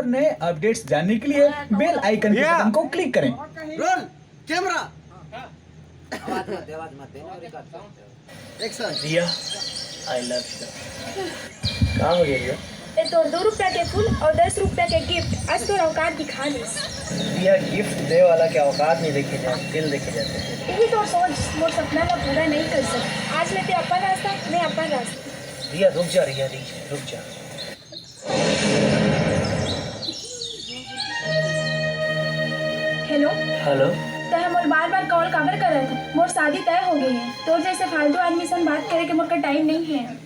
और नए अपडेट्स जानने के लिए बेल आइकन के बटन को क्लिक करें। रोल कैमरा आवाज मत देना। Action. Riya I love you. कहाँ हो गई रिया? ये तो 2 रुपया के फूल और 10 रुपया के गिफ्ट, आज तो औकात दिखा दी। रिया गिफ्ट दे वाला क्या औकात नहीं देखे जाते, दिल देखे जाते हैं। यही तो सोच मोर सपना ला पूरा नहीं कर सकती। आज लेते अपन रास्ता, मैं अपन रास्ता। रिया रुक जा, रिया रुक जा। हेलो हेलो तो मोर बार बार कॉल कवर कर रहे थे। मोर शादी तय हो गई है, तो जैसे फालतू आदमी से बात करे के मोर का टाइम नहीं है।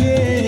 के